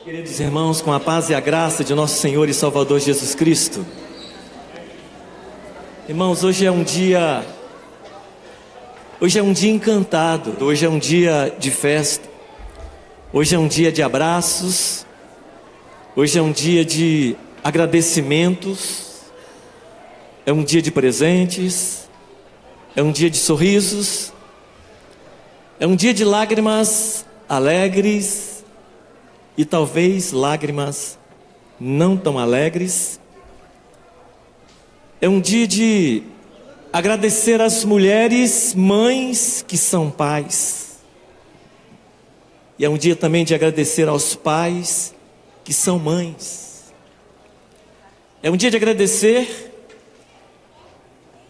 Queridos irmãos, com a paz e a graça de nosso Senhor e Salvador Jesus Cristo. Irmãos, hoje é um dia encantado, hoje é um dia de festa, hoje é um dia de abraços, hoje é um dia de agradecimentos, é um dia de presentes, é um dia de sorrisos, é um dia de lágrimas alegres, e talvez lágrimas não tão alegres. É um dia de agradecer às mulheres, mães que são pais. E é um dia também de agradecer aos pais que são mães. É um dia de agradecer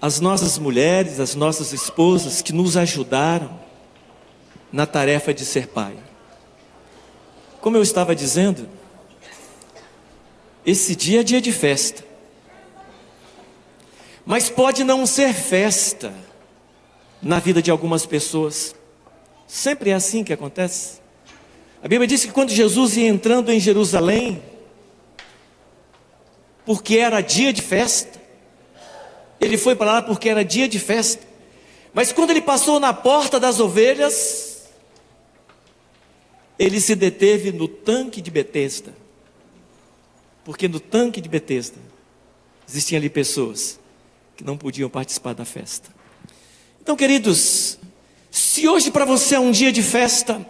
às nossas mulheres, às nossas esposas que nos ajudaram na tarefa de ser pai. Como eu estava dizendo, esse dia é dia de festa. Mas pode não ser festa na vida de algumas pessoas. Sempre é assim que acontece. A Bíblia diz que quando Jesus ia entrando em Jerusalém, porque era dia de festa, ele foi para lá porque era dia de festa. Mas quando ele passou na porta das ovelhas, ele se deteve no tanque de Betesda, porque no tanque de Betesda existiam ali pessoas que não podiam participar da festa. Então, queridos, se hoje para você é um dia de festa,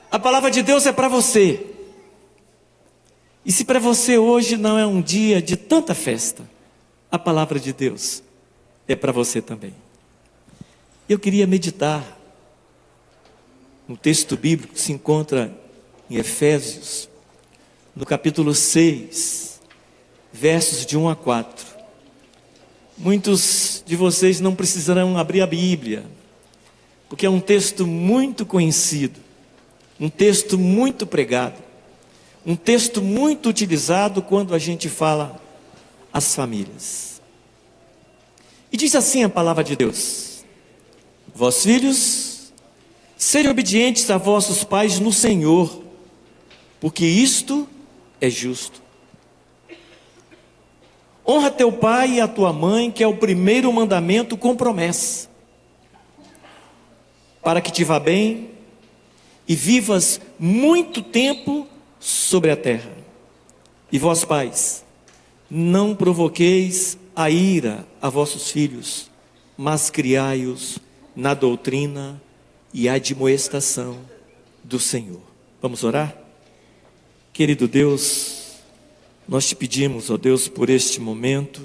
a palavra de Deus é para você. E se para você hoje não é um dia de tanta festa, a palavra de Deus é para você também. Eu queria meditar no texto bíblico que se encontra em Efésios, no capítulo 6, versos de 1 a 4. Muitos de vocês não precisarão abrir a Bíblia, porque é um texto muito conhecido, um texto muito pregado, um texto muito utilizado quando a gente fala às famílias. E diz assim a palavra de Deus: vós filhos, sejam obedientes a vossos pais no Senhor, porque isto é justo. Honra teu pai e a tua mãe, que é o primeiro mandamento com promessa, para que te vá bem e vivas muito tempo sobre a terra. E vós pais, não provoqueis a ira a vossos filhos, mas criai-os na doutrina e admoestação do Senhor. Vamos orar? Querido Deus, nós te pedimos, ó Deus, por este momento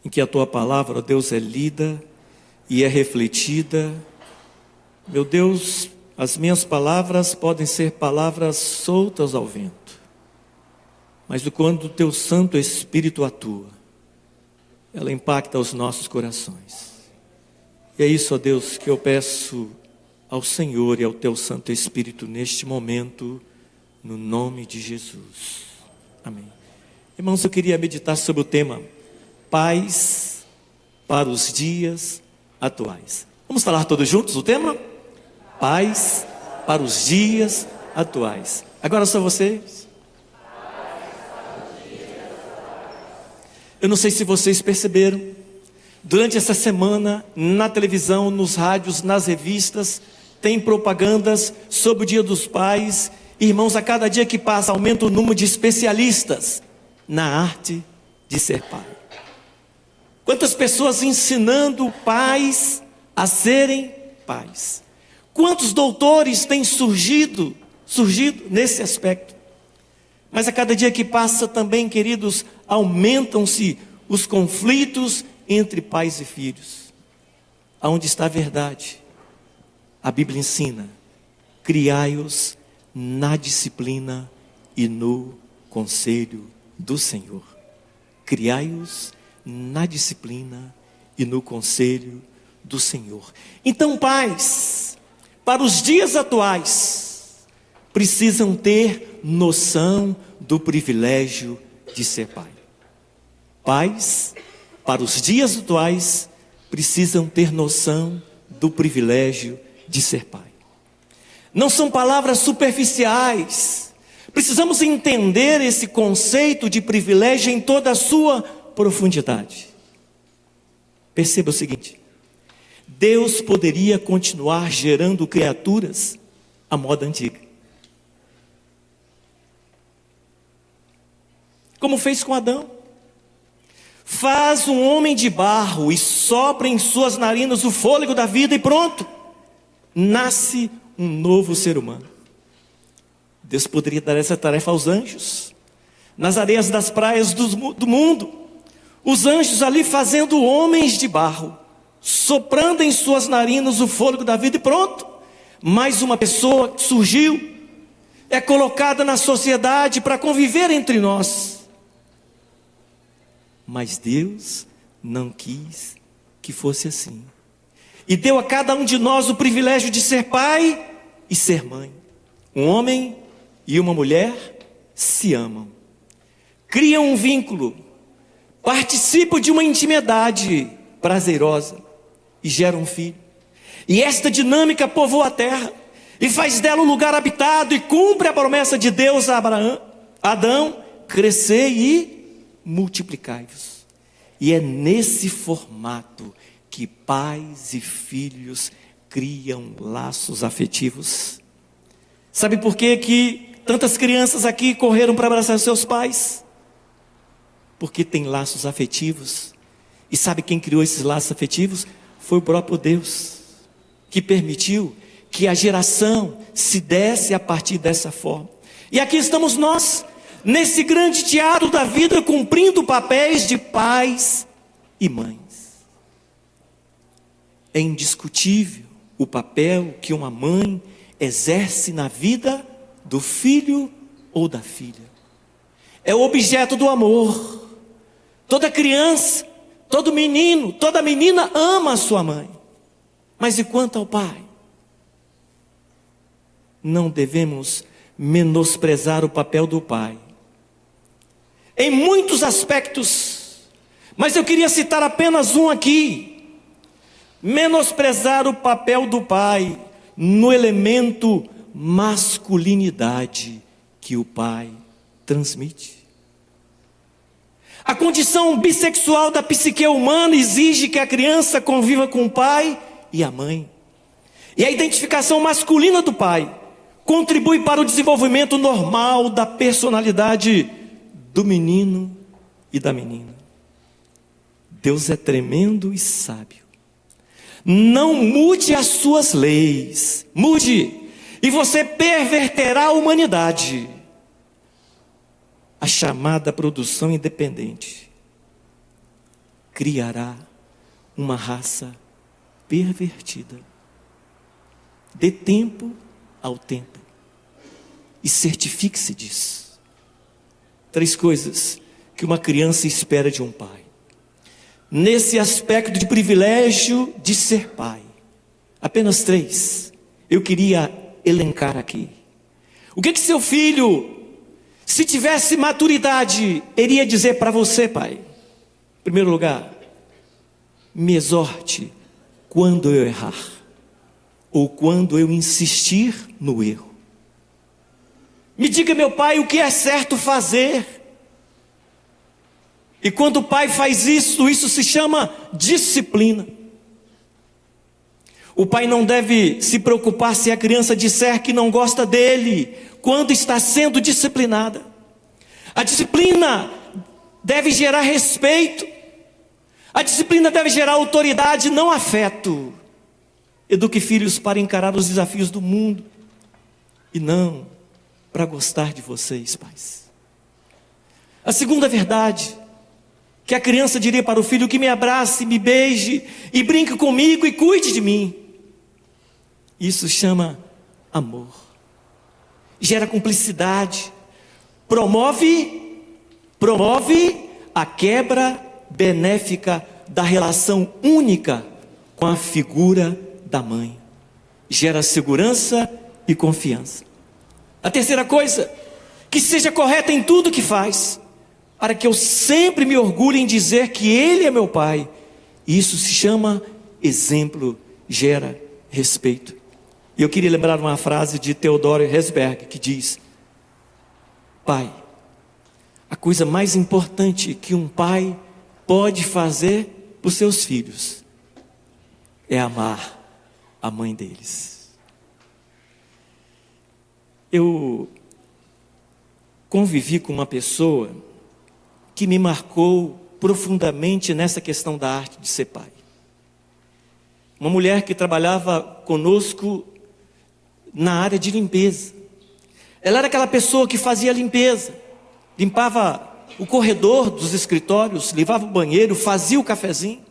em que a tua palavra, ó Deus, é lida e é refletida. Meu Deus, as minhas palavras podem ser palavras soltas ao vento, mas quando o teu Santo Espírito atua, ela impacta os nossos corações. E é isso, ó Deus, que eu peço ao Senhor e ao teu Santo Espírito neste momento, no nome de Jesus. Amém. Irmãos, eu queria meditar sobre o tema paz para os dias atuais. Vamos falar todos juntos o tema? Paz para os dias atuais. Agora só vocês. Eu não sei se vocês perceberam, durante essa semana, na televisão, nos rádios, nas revistas, tem propagandas sobre o Dia dos Pais. Irmãos, a cada dia que passa, aumenta o número de especialistas na arte de ser pai. Quantas pessoas ensinando pais a serem pais. Quantos doutores têm surgido nesse aspecto. Mas a cada dia que passa também, queridos, aumentam-se os conflitos entre pais e filhos. Aonde está a verdade? A Bíblia ensina: criai-os na disciplina e no conselho do Senhor. Criai-os na disciplina e no conselho do Senhor. Então, pais, para os dias atuais, precisam ter noção do privilégio de ser pai. Pais, para os dias atuais, precisam ter noção do privilégio de ser pai. Não são palavras superficiais Precisamos entender esse conceito de privilégio em toda a sua profundidade. Perceba o seguinte: Deus poderia continuar gerando criaturas à moda antiga, como fez com Adão. Faz um homem de barro e sopra em suas narinas o fôlego da vida e pronto, nasce um novo ser humano. Deus poderia dar essa tarefa aos anjos, nas areias das praias do mundo. Os anjos ali fazendo homens de barro, soprando em suas narinas o fôlego da vida e pronto, mais uma pessoa que surgiu, é colocada na sociedade para conviver entre nós. Mas Deus não quis que fosse assim. E deu a cada um de nós o privilégio de ser pai e ser mãe. Um homem e uma mulher se amam, criam um vínculo, participam de uma intimidade prazerosa e geram um filho. E esta dinâmica povoa a terra e faz dela um lugar habitado e cumpre a promessa de Deus a Adão: crescer e multiplicai-vos. E é nesse formato que pais e filhos criam laços afetivos. Sabe por que tantas crianças aqui correram para abraçar seus pais? Porque tem laços afetivos. E sabe quem criou esses laços afetivos? Foi o próprio Deus, que permitiu que a geração se desse a partir dessa forma. E aqui estamos nós, nesse grande teatro da vida, cumprindo papéis de pais e mães. É indiscutível o papel que uma mãe exerce na vida do filho ou da filha. É o objeto do amor. Toda criança, todo menino, toda menina ama a sua mãe. Mas e quanto ao pai? Não devemos menosprezar o papel do pai em muitos aspectos, mas eu queria citar apenas um aqui. Menosprezar o papel do pai no elemento masculinidade que o pai transmite. A condição bissexual da psique humana exige que a criança conviva com o pai e a mãe. E a identificação masculina do pai contribui para o desenvolvimento normal da personalidade do menino e da menina. Deus é tremendo e sábio. Não mude as suas leis, mude, e você perverterá a humanidade. A chamada produção independente criará uma raça pervertida. Dê tempo ao tempo e certifique-se disso. 3 coisas que uma criança espera de um pai. Nesse aspecto de privilégio de ser pai, apenas 3 eu queria elencar aqui. O que seu filho, se tivesse maturidade, iria dizer para você, pai? Em primeiro lugar, me exorte quando eu errar, ou quando eu insistir no erro. Me diga, meu pai, o que é certo fazer. E quando o pai faz isso, isso se chama disciplina. O pai não deve se preocupar se a criança disser que não gosta dele quando está sendo disciplinada. A disciplina deve gerar respeito. A disciplina deve gerar autoridade, não afeto. Eduque filhos para encarar os desafios do mundo e não para gostar de vocês, pais. A segunda verdade que a criança diria para o filho: que me abrace, me beije e brinque comigo e cuide de mim. Isso chama amor. Gera cumplicidade. Promove a quebra benéfica da relação única com a figura da mãe. Gera segurança e confiança. A terceira coisa, que seja correta em tudo que faz, para que eu sempre me orgulhe em dizer que Ele é meu pai. Isso se chama exemplo, gera respeito. E eu queria lembrar uma frase de Theodor Herzberg, que diz: Pai, a coisa mais importante que um pai pode fazer por seus filhos é amar a mãe deles. Eu convivi com uma pessoa que me marcou profundamente nessa questão da arte de ser pai. Uma mulher que trabalhava conosco na área de limpeza. Ela era aquela pessoa que fazia limpeza, limpava o corredor dos escritórios, limpava o banheiro, fazia o cafezinho.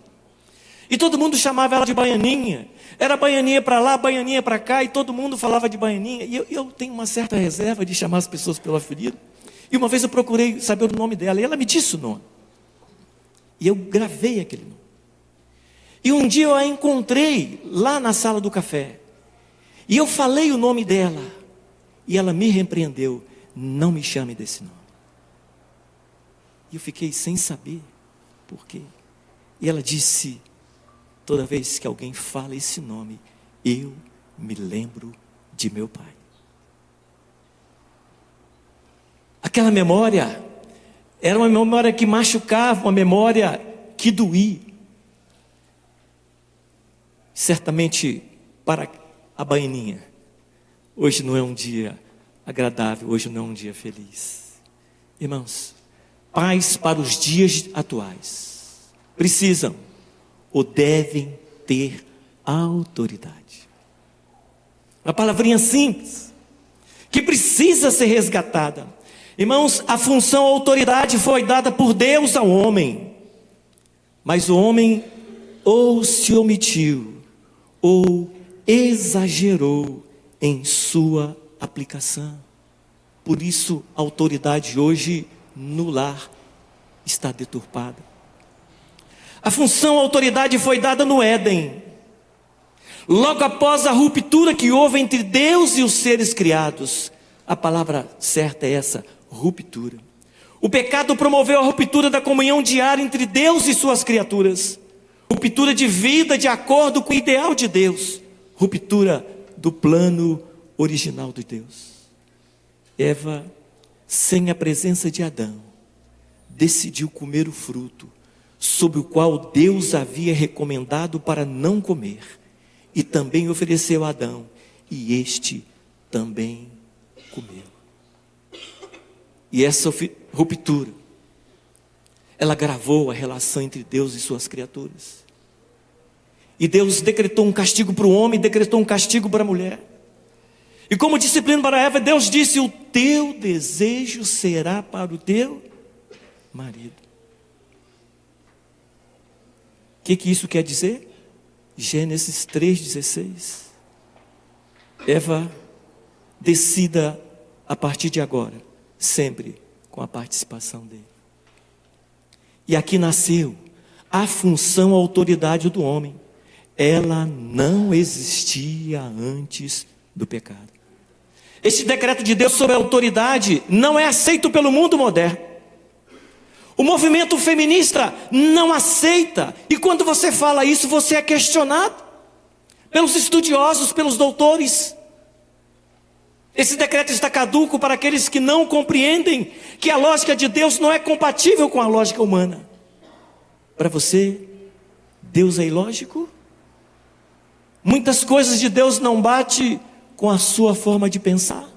E todo mundo chamava ela de baianinha. Era baianinha para lá, baianinha para cá, e todo mundo falava de baianinha. E eu tenho uma certa reserva de chamar as pessoas pelo apelido. E uma vez eu procurei saber o nome dela, e ela me disse o nome. E eu gravei aquele nome. E um dia eu a encontrei lá na sala do café. E eu falei o nome dela. E ela me repreendeu: não me chame desse nome. E eu fiquei sem saber por quê. E ela disse: toda vez que alguém fala esse nome, eu me lembro de meu pai. Aquela memória era uma memória que machucava, uma memória que doía. Certamente para a baianinha, hoje não é um dia agradável, hoje não é um dia feliz. Irmãos, pais para os dias atuais precisam ou devem ter autoridade. Uma palavrinha simples, que precisa ser resgatada. Irmãos, a função, a autoridade foi dada por Deus ao homem, mas o homem ou se omitiu, ou exagerou em sua aplicação. Por isso a autoridade hoje no lar está deturpada. A função, a autoridade foi dada no Éden, logo após a ruptura que houve entre Deus e os seres criados. A palavra certa é essa: ruptura. O pecado promoveu a ruptura da comunhão diária entre Deus e suas criaturas. Ruptura de vida de acordo com o ideal de Deus. Ruptura do plano original de Deus. Eva, sem a presença de Adão, decidiu comer o fruto sobre o qual Deus havia recomendado para não comer, e também ofereceu a Adão, e este também comeu. E essa ruptura, ela agravou a relação entre Deus e suas criaturas. E Deus decretou um castigo para o homem, decretou um castigo para a mulher. E como disciplina para Eva, Deus disse: o teu desejo será para o teu marido. O que isso quer dizer? Gênesis 3,16. Eva, decida a partir de agora, sempre com a participação dele. E aqui nasceu a função, a autoridade do homem. Ela não existia antes do pecado. Este decreto de Deus sobre a autoridade não é aceito pelo mundo moderno. O movimento feminista não aceita. E quando você fala isso, você é questionado pelos estudiosos, pelos doutores. Esse decreto está caduco para aqueles que não compreendem que a lógica de Deus não é compatível com a lógica humana. Para você, Deus é ilógico? Muitas coisas de Deus não batem com a sua forma de pensar.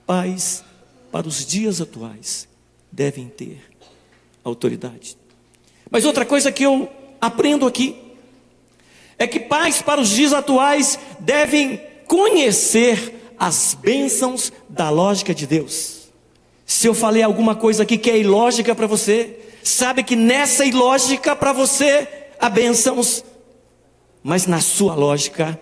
Pais, para os dias atuais, devem ter autoridade. Mas outra coisa que eu aprendo aqui é que pais para os dias atuais devem conhecer as bênçãos da lógica de Deus. Se eu falei alguma coisa aqui que é ilógica para você, sabe que nessa ilógica para você há bênçãos, mas na sua lógica,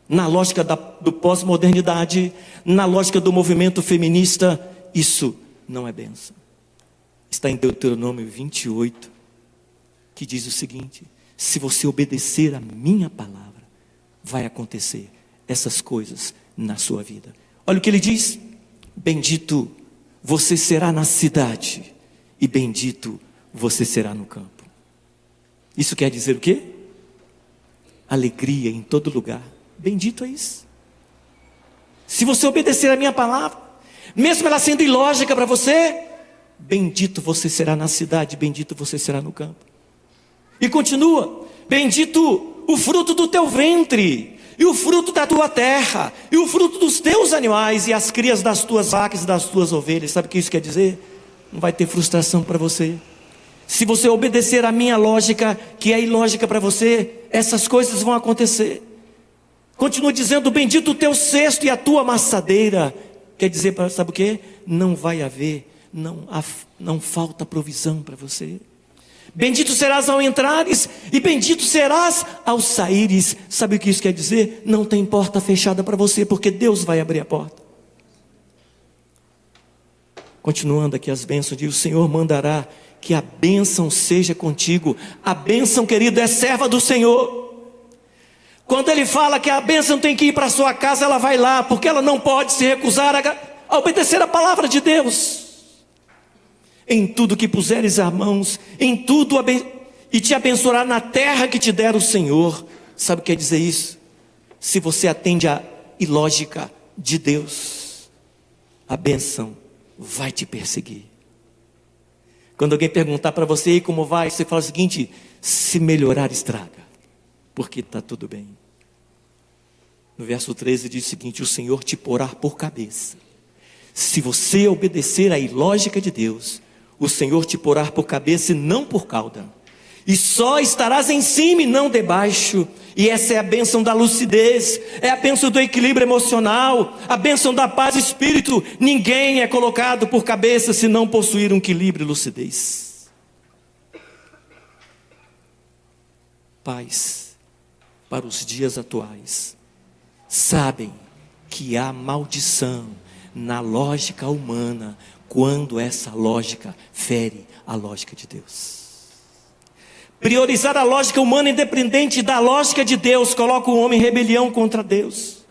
na lógica do pós-modernidade, na lógica do movimento feminista, isso não é bênção. Está em Deuteronômio 28, que diz o seguinte: se você obedecer a minha palavra, vai acontecer essas coisas na sua vida. Olha o que ele diz: bendito você será na cidade, e bendito você será no campo. Isso quer dizer o quê? Alegria em todo lugar. Bendito é isso. Se você obedecer a minha palavra, mesmo ela sendo ilógica para você, bendito você será na cidade, bendito você será no campo. E continua: bendito o fruto do teu ventre, e o fruto da tua terra, e o fruto dos teus animais, e as crias das tuas vacas e das tuas ovelhas. Sabe o que isso quer dizer? Não vai ter frustração para você. Se você obedecer a minha lógica, que é ilógica para você, essas coisas vão acontecer. Continua dizendo: bendito o teu cesto e a tua amassadeira. Quer dizer, sabe o que? Não vai haver, não falta provisão para você. Bendito serás ao entrares e bendito serás ao saíres. Sabe o que isso quer dizer? Não tem porta fechada para você, porque Deus vai abrir a porta. Continuando aqui as bênçãos, diz: o Senhor mandará que a bênção seja contigo. A bênção, querido, é serva do Senhor. Quando Ele fala que a bênção tem que ir para a sua casa, ela vai lá, porque ela não pode se recusar a obedecer a palavra de Deus. Em tudo que puseres as mãos, em tudo, e te abençoará na terra que te der o Senhor. Sabe o que quer dizer isso? Se você atende à ilógica de Deus, a bênção vai te perseguir. Quando alguém perguntar para você: e como vai? Você fala o seguinte: se melhorar, estraga, porque está tudo bem. No verso 13 diz o seguinte: o Senhor te porá por cabeça. Se você obedecer à ilógica de Deus, o Senhor te porá por cabeça e não por cauda, e só estarás em cima e não debaixo. E essa é a bênção da lucidez, é a bênção do equilíbrio emocional, a bênção da paz de espírito. Ninguém é colocado por cabeça se não possuir um equilíbrio e lucidez. Pais para os dias atuais sabem que há maldição na lógica humana, quando essa lógica fere a lógica de Deus. Priorizar a lógica humana independente da lógica de Deus coloca o homem em rebelião contra Deus.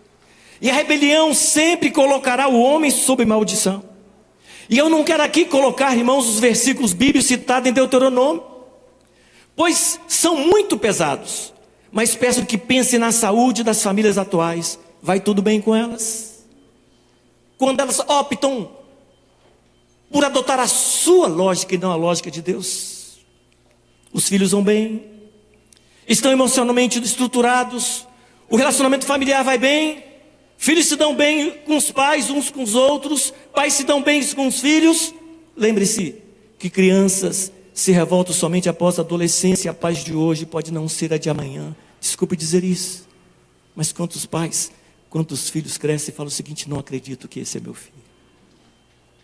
E a rebelião sempre colocará o homem sob maldição. E eu não quero aqui colocar, irmãos, os versículos bíblicos citados em Deuteronômio, pois são muito pesados. Mas peço que pense na saúde das famílias atuais. Vai tudo bem com elas? Quando elas optam por adotar a sua lógica e não a lógica de Deus, os filhos vão bem, estão emocionalmente estruturados, o relacionamento familiar vai bem, filhos se dão bem com os pais, uns com os outros, pais se dão bem com os filhos. Lembre-se que crianças se revoltam somente após a adolescência. A paz de hoje pode não ser a de amanhã. Desculpe dizer isso, mas quantos pais, quantos filhos crescem e falam o seguinte: não acredito que esse é meu filho.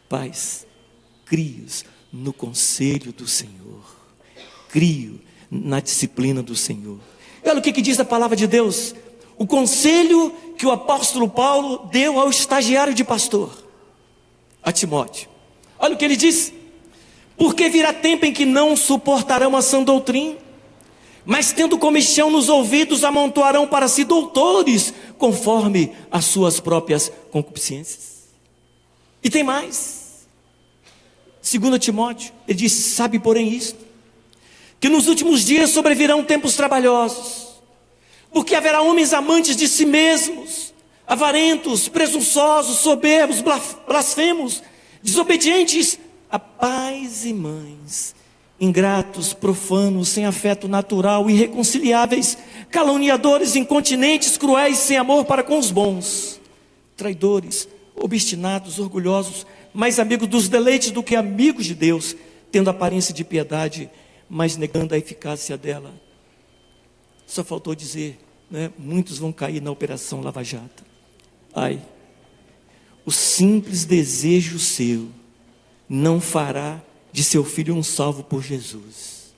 Pais, crie-os no conselho do Senhor, crio na disciplina do Senhor. Olha o que diz a palavra de Deus, o conselho que o apóstolo Paulo deu ao estagiário de pastor, a Timóteo. Olha o que ele diz: porque virá tempo em que não suportarão a sã doutrina, mas tendo comichão nos ouvidos, amontoarão para si doutores, conforme as suas próprias concupiscências. E tem mais, 2 Timóteo, ele diz: sabe porém isto, que nos últimos dias sobrevirão tempos trabalhosos, porque haverá homens amantes de si mesmos, avarentos, presunçosos, soberbos, blasfemos, desobedientes a pais e mães, ingratos, profanos, sem afeto natural, irreconciliáveis, caluniadores, incontinentes, cruéis, sem amor para com os bons, traidores, obstinados, orgulhosos, mais amigos dos deleites do que amigos de Deus, tendo aparência de piedade, mas negando a eficácia dela. Só faltou dizer, né? Muitos vão cair na operação Lava Jato. Ai, o simples desejo seu não fará de seu filho um salvo por Jesus.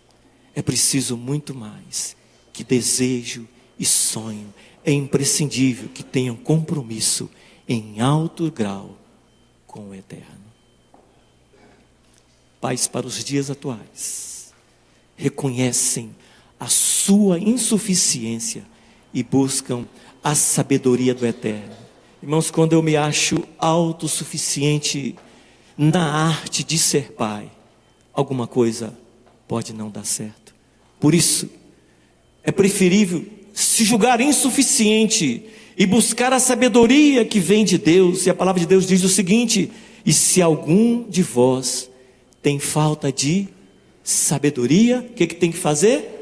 É preciso muito mais que desejo e sonho. É imprescindível que tenham compromisso em alto grau com o Eterno. Pais para os dias atuais reconhecem a sua insuficiência e buscam a sabedoria do Eterno. Irmãos, quando eu me acho autossuficiente na arte de ser pai, alguma coisa pode não dar certo. Por isso, é preferível se julgar insuficiente e buscar a sabedoria que vem de Deus. E a palavra de Deus diz o seguinte: E se algum de vós tem falta de sabedoria, o que tem que fazer?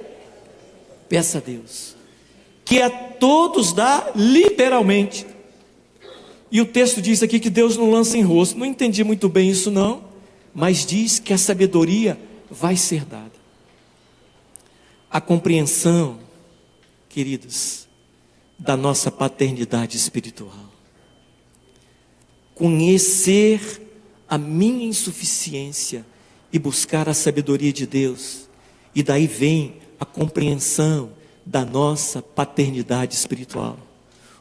Peça a Deus, que a todos dá liberalmente. E o texto diz aqui que Deus não lança em rosto. Não entendi muito bem isso não, mas diz que a sabedoria vai ser dada. A compreensão, queridos, da nossa paternidade espiritual. Conhecer a minha insuficiência e buscar a sabedoria de Deus. E daí vem a compreensão da nossa paternidade espiritual.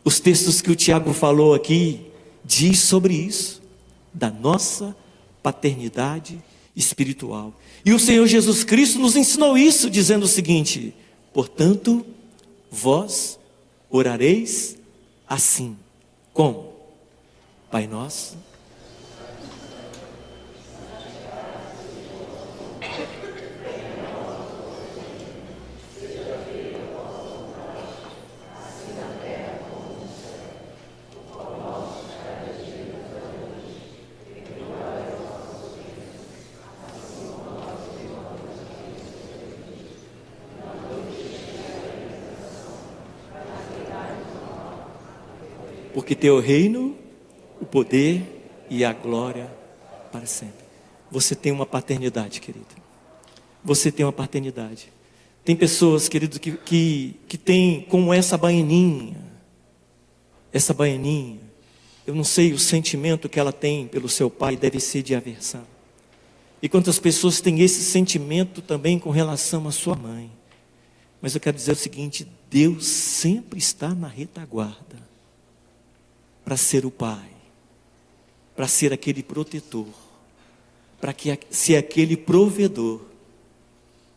Os textos que o Tiago falou aqui diz sobre isso, da nossa paternidade espiritual. E o Senhor Jesus Cristo nos ensinou isso, dizendo o seguinte: portanto, vós orareis assim. Como? Pai nosso, porque teu é o reino, o poder e a glória para sempre. Você tem uma paternidade, querido. Você tem uma paternidade. Tem pessoas, querido, que tem como essa baianinha. Essa baianinha, eu não sei, o sentimento que ela tem pelo seu pai deve ser de aversão. E quantas pessoas têm esse sentimento também com relação à sua mãe. Mas eu quero dizer o seguinte: Deus sempre está na retaguarda para ser o pai, para ser aquele protetor, para ser aquele provedor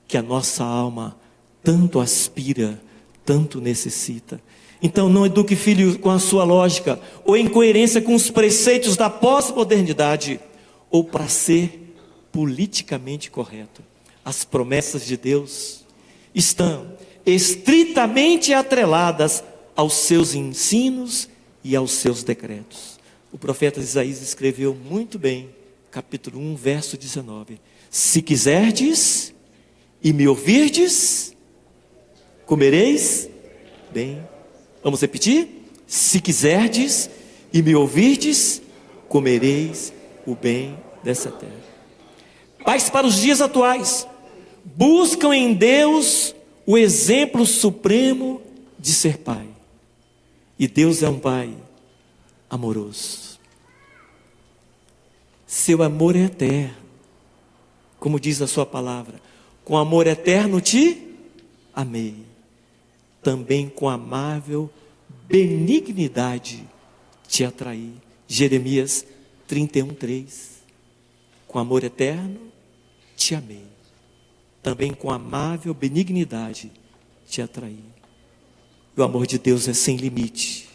que a nossa alma tanto aspira, tanto necessita. Então não eduque filho com a sua lógica, ou em coerência com os preceitos da pós-modernidade, ou para ser politicamente correto. As promessas de Deus estão estritamente atreladas aos seus ensinos e aos seus decretos. O profeta Isaías escreveu muito bem, capítulo 1, verso 19: se quiserdes e me ouvirdes, comereis bem. Vamos repetir? Se quiserdes e me ouvirdes, comereis o bem dessa terra. Pais para os dias atuais buscam em Deus o exemplo supremo de ser pai. E Deus é um pai amoroso. Seu amor é eterno, como diz a sua palavra: com amor eterno te amei, também com amável benignidade te atraí. Jeremias 31:3. Com amor eterno te amei, também com amável benignidade te atraí. O amor de Deus é sem limite,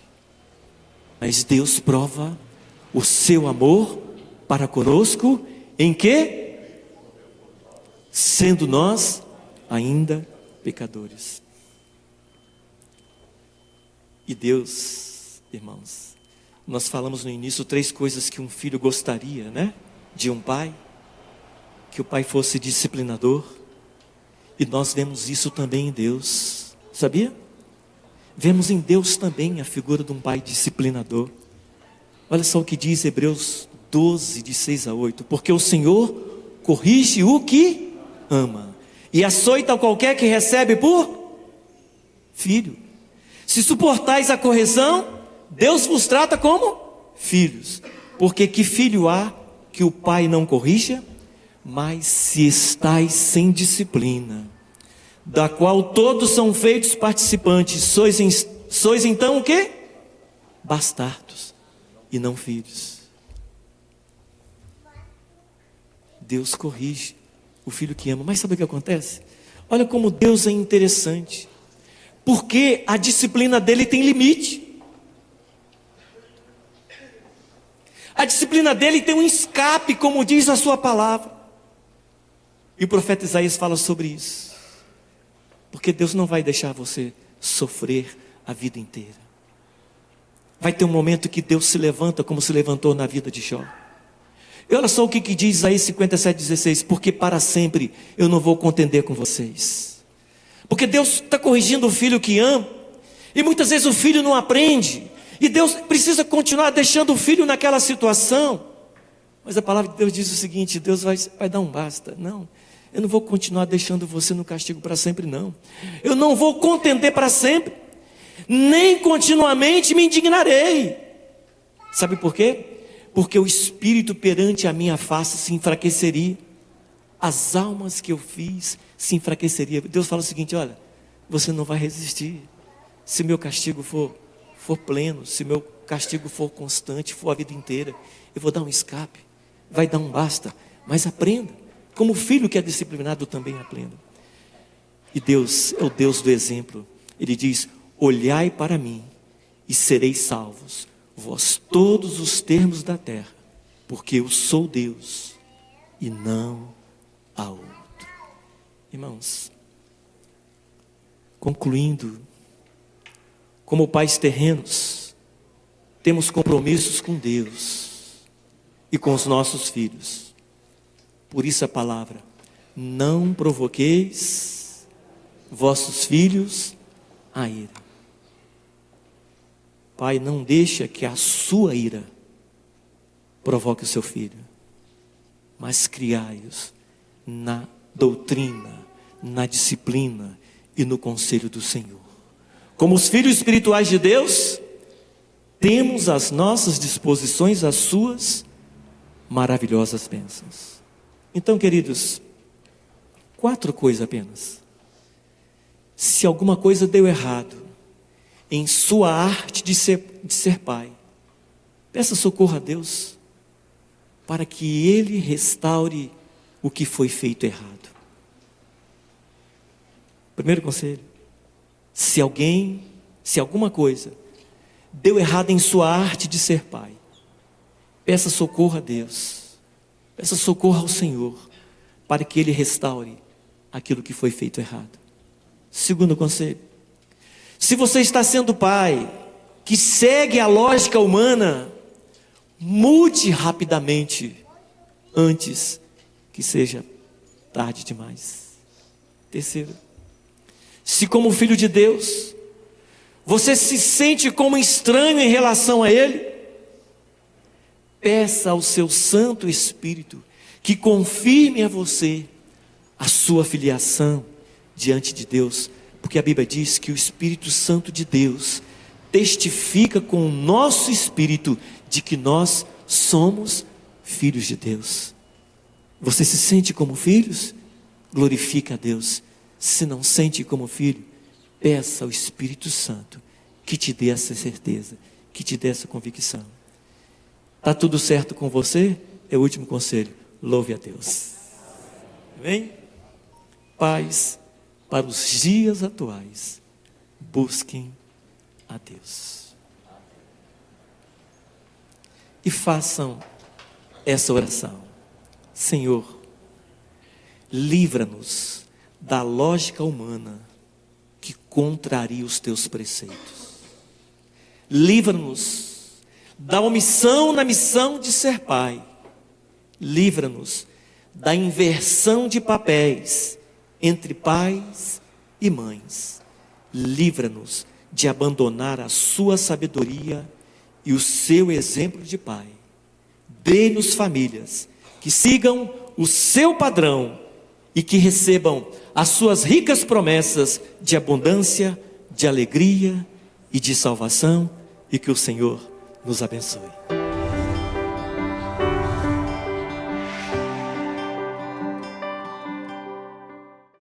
mas Deus prova o seu amor para conosco em que? Sendo nós ainda pecadores. E Deus, irmãos, nós falamos no início 3 coisas que um filho gostaria, né? De um pai: que o pai fosse disciplinador. E nós vemos isso também em Deus, sabia? Vemos em Deus também a figura de um pai disciplinador. Olha só o que diz Hebreus 12, de 6 a 8. Porque o Senhor corrige o que ama, e açoita qualquer que recebe por filho. Se suportais a correção, Deus vos trata como filhos. Porque que filho há que o pai não corrija? Mas se estais sem disciplina, da qual todos são feitos participantes, sois então o quê? Bastardos e não filhos. Deus corrige o filho que ama. Mas sabe o que acontece? Olha como Deus é interessante, porque a disciplina dele tem limite. A disciplina dele tem um escape, como diz a sua palavra. E o profeta Isaías fala sobre isso. Porque Deus não vai deixar você sofrer a vida inteira. Vai ter um momento que Deus se levanta, como se levantou na vida de Jó. E olha só o que diz Isaías 57:16: porque para sempre eu não vou contender com vocês. Porque Deus está corrigindo o filho que ama, e muitas vezes o filho não aprende, e Deus precisa continuar deixando o filho naquela situação. Mas a palavra de Deus diz o seguinte: Deus vai dar um basta. Não, eu não vou continuar deixando você no castigo para sempre, não. Eu não vou contender para sempre, nem continuamente me indignarei. Sabe por quê? Porque o espírito perante a minha face se enfraqueceria, as almas que eu fiz se enfraqueceria. Deus fala o seguinte: olha, você não vai resistir. Se meu castigo for pleno, se meu castigo for constante, for a vida inteira, eu vou dar um escape, vai dar um basta. Mas aprenda, como o filho que é disciplinado também aprenda. E Deus é o Deus do exemplo. Ele diz: olhai para mim e sereis salvos, vós todos os termos da terra, porque eu sou Deus e não há outro. Irmãos, concluindo, como pais terrenos, temos compromissos com Deus e com os nossos filhos. Por isso a palavra: não provoqueis vossos filhos a ira. Pai, não deixa que a sua ira provoque o seu filho, mas criai-os na doutrina, na disciplina e no conselho do Senhor. Como os filhos espirituais de Deus, temos às nossas disposições as suas maravilhosas bênçãos. Então, queridos, 4 coisas apenas. Se alguma coisa deu errado em sua arte de ser pai, peça socorro a Deus, para que Ele restaure o que foi feito errado. Primeiro conselho: se alguma coisa deu errado em sua arte de ser pai, peça socorro a Deus, peça socorro ao Senhor, para que Ele restaure aquilo que foi feito errado. Segundo conselho: se você está sendo pai que segue a lógica humana, mude rapidamente, antes que seja tarde demais. Terceiro: se como filho de Deus, você se sente como estranho em relação a Ele, peça ao seu Santo Espírito que confirme a você a sua filiação diante de Deus, porque a Bíblia diz que o Espírito Santo de Deus testifica com o nosso espírito de que nós somos filhos de Deus. Você se sente como filhos? Glorifica a Deus. Se não sente como filho, peça ao Espírito Santo que te dê essa certeza, que te dê essa convicção. Está tudo certo com você? É o último conselho: louve a Deus. Amém? Pais para os dias atuais, busquem a Deus. E façam essa oração: Senhor, livra-nos da lógica humana que contraria os teus preceitos. Livra-nos da omissão na missão de ser pai. Livra-nos da inversão de papéis entre pais e mães. Livra-nos de abandonar a sua sabedoria e o seu exemplo de pai. Dê-nos famílias que sigam o seu padrão e que recebam as suas ricas promessas de abundância, de alegria e de salvação, e que o Senhor nos abençoe.